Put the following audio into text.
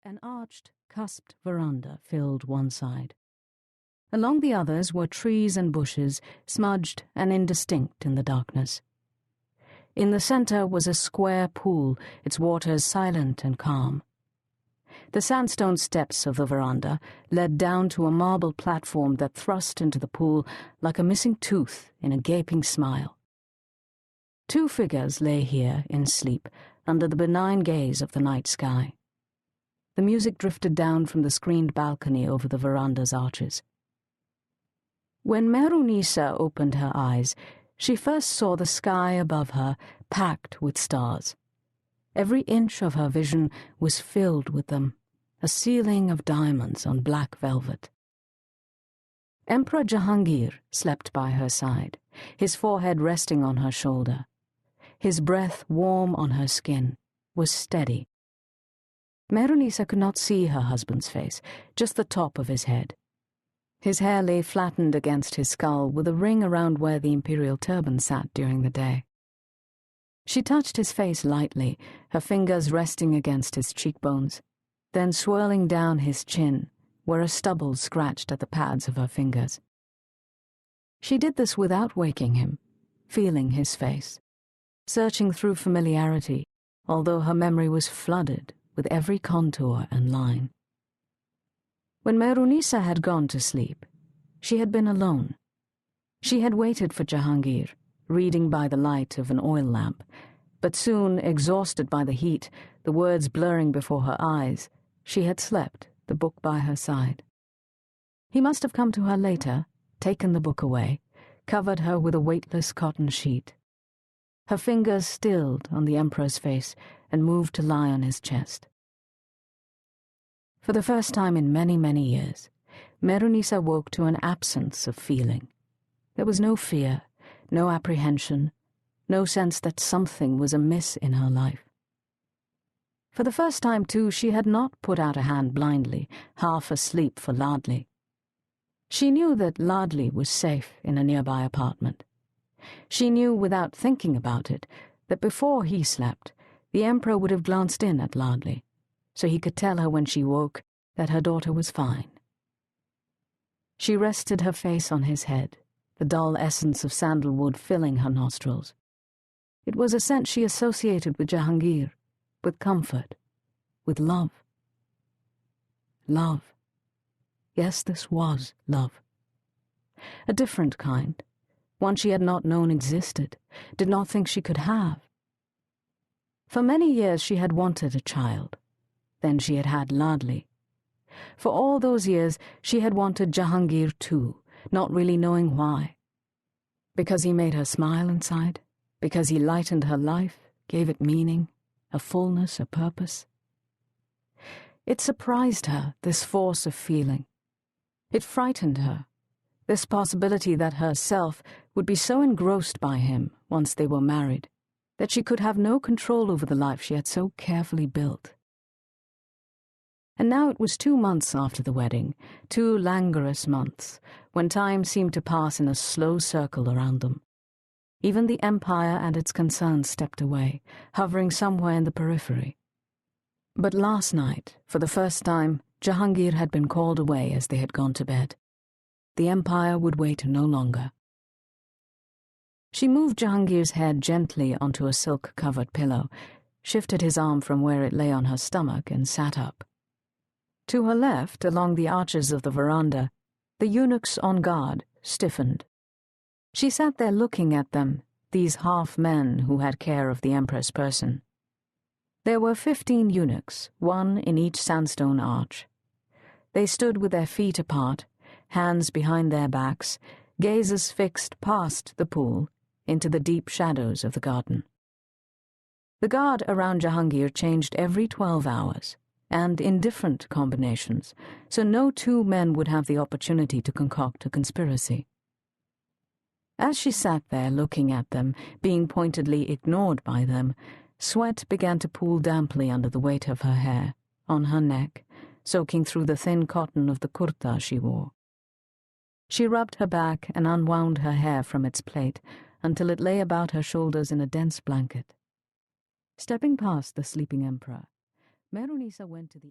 An arched, cusped veranda filled one side. Along the others were trees and bushes, smudged and indistinct in the darkness. In the center was a square pool, its waters silent and calm. The sandstone steps of the veranda led down to a marble platform that thrust into the pool like a missing tooth in a gaping smile. Two figures lay here in sleep under the benign gaze of the night sky. The music drifted down from the screened balcony over the veranda's arches. When Mehrunnisa opened her eyes, she first saw the sky above her packed with stars. Every inch of her vision was filled with them, a ceiling of diamonds on black velvet. Emperor Jahangir slept by her side, his forehead resting on her shoulder. His breath, warm on her skin, was steady. Mehrunnisa could not see her husband's face, just the top of his head. His hair lay flattened against his skull with a ring around where the imperial turban sat during the day. She touched his face lightly, her fingers resting against his cheekbones, then swirling down his chin, where a stubble scratched at the pads of her fingers. She did this without waking him, feeling his face, searching through familiarity, although her memory was flooded with every contour and line. When Mehrunnisa had gone to sleep, she had been alone. She had waited for Jahangir, reading by the light of an oil lamp, but soon, exhausted by the heat, the words blurring before her eyes, she had slept, the book by her side. He must have come to her later, taken the book away, covered her with a weightless cotton sheet. Her fingers stilled on the emperor's face and moved to lie on his chest. For the first time in many, many years, Mehrunnisa woke to an absence of feeling. There was no fear, no apprehension, no sense that something was amiss in her life. For the first time, too, she had not put out a hand blindly, half asleep for Ladli. She knew that Ladli was safe in a nearby apartment. She knew, without thinking about it, that before he slept, the emperor would have glanced in at Ladli, so he could tell her when she woke that her daughter was fine. She rested her face on his head, the dull essence of sandalwood filling her nostrils. It was a scent she associated with Jahangir, with comfort, with love. Love. Yes, this was love. A different kind, one she had not known existed, did not think she could have. For many years she had wanted a child. Then she had had Ladli. For all those years she had wanted Jahangir too, not really knowing why. Because he made her smile inside, because he lightened her life, gave it meaning, a fullness, a purpose. It surprised her, this force of feeling. It frightened her, this possibility that herself would be so engrossed by him once they were married, that she could have no control over the life she had so carefully built. And now it was 2 months after the wedding, 2 languorous months, when time seemed to pass in a slow circle around them. Even the empire and its concerns stepped away, hovering somewhere in the periphery. But last night, for the first time, Jahangir had been called away as they had gone to bed. The empire would wait no longer. She moved Jahangir's head gently onto a silk-covered pillow, shifted his arm from where it lay on her stomach, and sat up. To her left, along the arches of the veranda, the eunuchs on guard stiffened. She sat there looking at them, these half-men who had care of the emperor's person. There were 15 eunuchs, 1 in each sandstone arch. They stood with their feet apart, hands behind their backs, gazes fixed past the pool into the deep shadows of the garden. The guard around Jahangir changed every 12 hours, and in different combinations, so no 2 men would have the opportunity to concoct a conspiracy. As she sat there looking at them, being pointedly ignored by them, sweat began to pool damply under the weight of her hair, on her neck, soaking through the thin cotton of the kurta she wore. She rubbed her back and unwound her hair from its plait until it lay about her shoulders in a dense blanket. Stepping past the sleeping emperor, Mehrunnisa went to the